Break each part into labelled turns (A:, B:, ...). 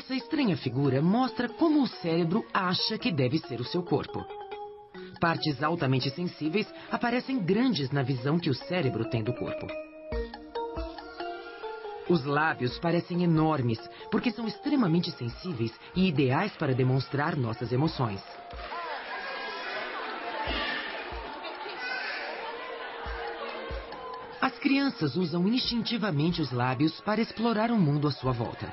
A: Essa estranha figura mostra como o cérebro acha que deve ser o seu corpo. Partes altamente sensíveis aparecem grandes na visão que o cérebro tem do corpo. Os lábios parecem enormes, porque são extremamente sensíveis e ideais para demonstrar nossas emoções. As crianças usam instintivamente os lábios para explorar o mundo à sua volta.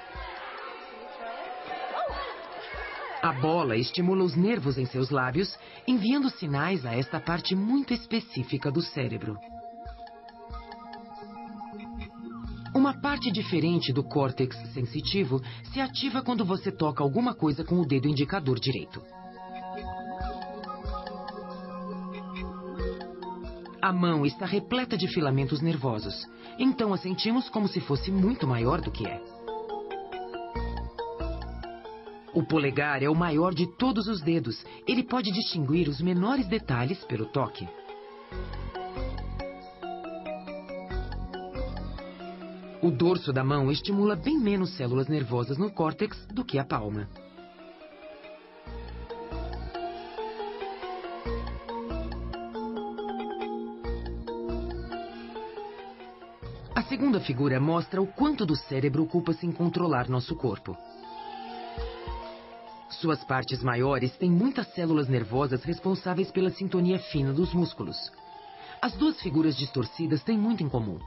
A: A bola estimula os nervos em seus lábios, enviando sinais a esta parte muito específica do cérebro. Uma parte diferente do córtex sensitivo se ativa quando você toca alguma coisa com o dedo indicador direito. A mão está repleta de filamentos nervosos, então a sentimos como se fosse muito maior do que é. O polegar é o maior de todos os dedos. Ele pode distinguir os menores detalhes pelo toque. O dorso da mão estimula bem menos células nervosas no córtex do que a palma. A segunda figura mostra o quanto do cérebro ocupa-se em controlar nosso corpo. Suas partes maiores têm muitas células nervosas responsáveis pela sintonia fina dos músculos. As duas figuras distorcidas têm muito em comum.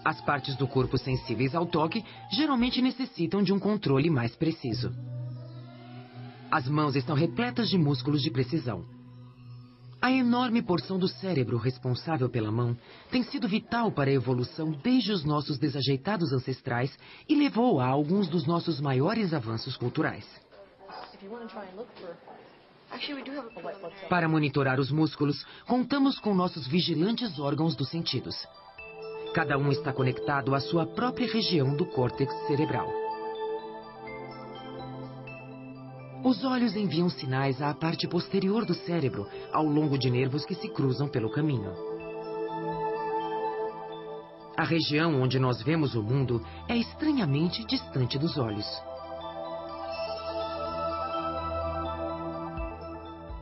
A: As partes do corpo sensíveis ao toque geralmente necessitam de um controle mais preciso. As mãos estão repletas de músculos de precisão. A enorme porção do cérebro responsável pela mão tem sido vital para a evolução desde os nossos desajeitados ancestrais e levou a alguns dos nossos maiores avanços culturais. Para monitorar os músculos, contamos com nossos vigilantes órgãos dos sentidos. Cada um está conectado à sua própria região do córtex cerebral. Os olhos enviam sinais à parte posterior do cérebro, ao longo de nervos que se cruzam pelo caminho. A região onde nós vemos o mundo é estranhamente distante dos olhos.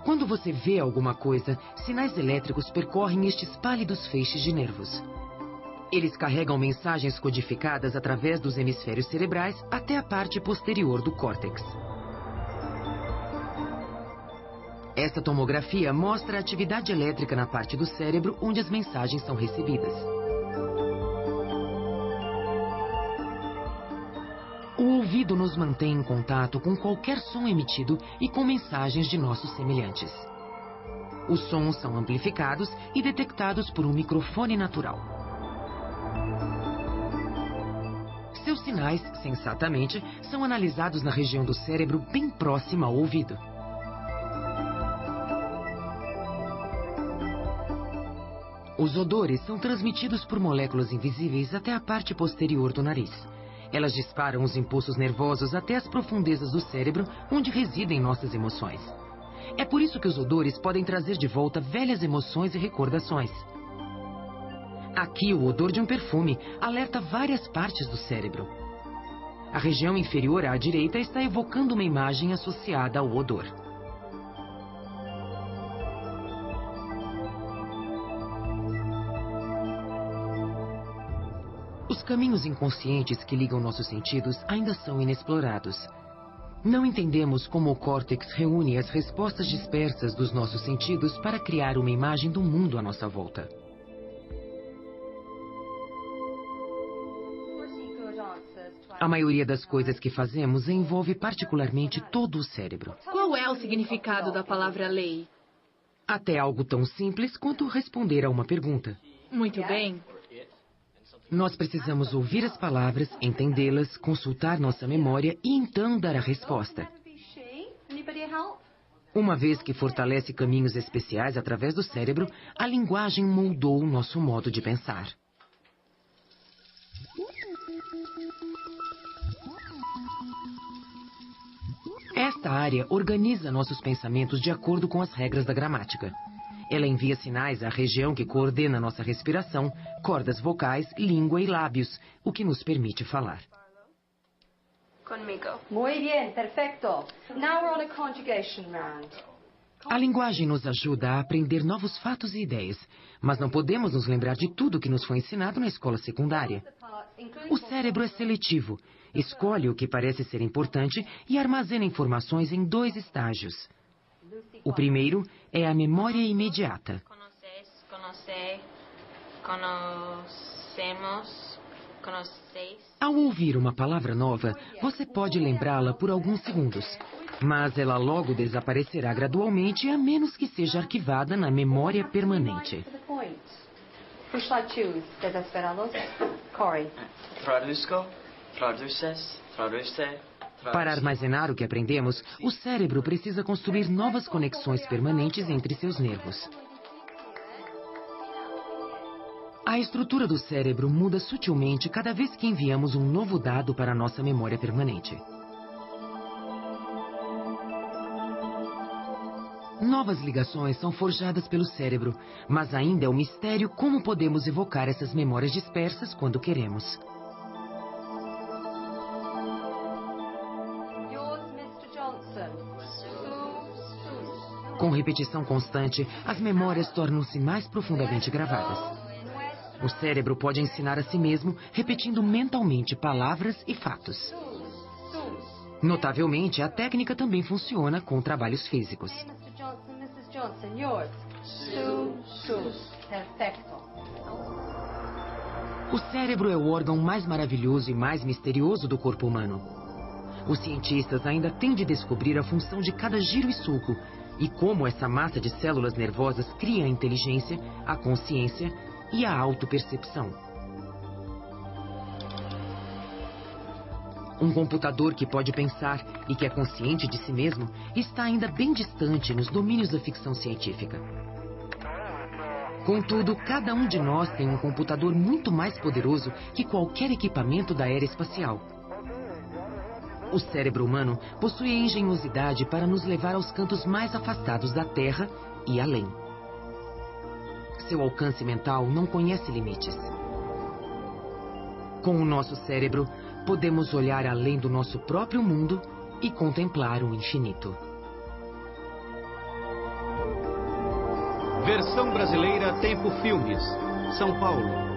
A: Quando você vê alguma coisa, sinais elétricos percorrem estes pálidos feixes de nervos. Eles carregam mensagens codificadas através dos hemisférios cerebrais até a parte posterior do córtex. Esta tomografia mostra a atividade elétrica na parte do cérebro onde as mensagens são recebidas. O ouvido nos mantém em contato com qualquer som emitido e com mensagens de nossos semelhantes. Os sons são amplificados e detectados por um microfone natural. Seus sinais, sensatamente, são analisados na região do cérebro bem próxima ao ouvido. Os odores são transmitidos por moléculas invisíveis até a parte posterior do nariz. Elas disparam os impulsos nervosos até as profundezas do cérebro, onde residem nossas emoções. É por isso que os odores podem trazer de volta velhas emoções e recordações. Aqui, o odor de um perfume alerta várias partes do cérebro. A região inferior à direita está evocando uma imagem associada ao odor. Os caminhos inconscientes que ligam nossos sentidos ainda são inexplorados. Não entendemos como o córtex reúne as respostas dispersas dos nossos sentidos para criar uma imagem do mundo à nossa volta. A maioria das coisas que fazemos envolve particularmente todo o cérebro.
B: Qual é o significado da palavra lei?
A: Até algo tão simples quanto responder a uma pergunta.
B: Muito bem.
A: Nós precisamos ouvir as palavras, entendê-las, consultar nossa memória e então dar a resposta. Uma vez que fortalece caminhos especiais através do cérebro, a linguagem moldou o nosso modo de pensar. Esta área organiza nossos pensamentos de acordo com as regras da gramática. Ela envia sinais à região que coordena nossa respiração, cordas vocais, língua e lábios, o que nos permite falar.
C: Conmigo.
D: Muy bien, perfecto. Now we're on a conjugation round.
A: A linguagem nos ajuda a aprender novos fatos e ideias, mas não podemos nos lembrar de tudo que nos foi ensinado na escola secundária. O cérebro é seletivo, escolhe o que parece ser importante e armazena informações em 2 estágios. O primeiro é a memória imediata. Ao ouvir uma palavra nova, você pode lembrá-la por alguns segundos, mas ela logo desaparecerá gradualmente, a menos que seja arquivada na memória permanente.
D: Who shall I choose? Desesperados? Corey.
A: Para armazenar o que aprendemos, o cérebro precisa construir novas conexões permanentes entre seus nervos. A estrutura do cérebro muda sutilmente cada vez que enviamos um novo dado para a nossa memória permanente. Novas ligações são forjadas pelo cérebro, mas ainda é um mistério como podemos evocar essas memórias dispersas quando queremos. Com repetição constante, as memórias tornam-se mais profundamente gravadas. O cérebro pode ensinar a si mesmo, repetindo mentalmente palavras e fatos. Notavelmente, a técnica também funciona com trabalhos físicos. O cérebro é o órgão mais maravilhoso e mais misterioso do corpo humano. Os cientistas ainda têm de descobrir a função de cada giro e sulco e como essa massa de células nervosas cria a inteligência, a consciência e a autopercepção. Um computador que pode pensar e que é consciente de si mesmo está ainda bem distante nos domínios da ficção científica. Contudo, cada um de nós tem um computador muito mais poderoso que qualquer equipamento da era espacial. O cérebro humano possui a engenhosidade para nos levar aos cantos mais afastados da Terra e além. Seu alcance mental não conhece limites. Com o nosso cérebro, podemos olhar além do nosso próprio mundo e contemplar o infinito.
E: Versão brasileira Tempo Filmes, São Paulo.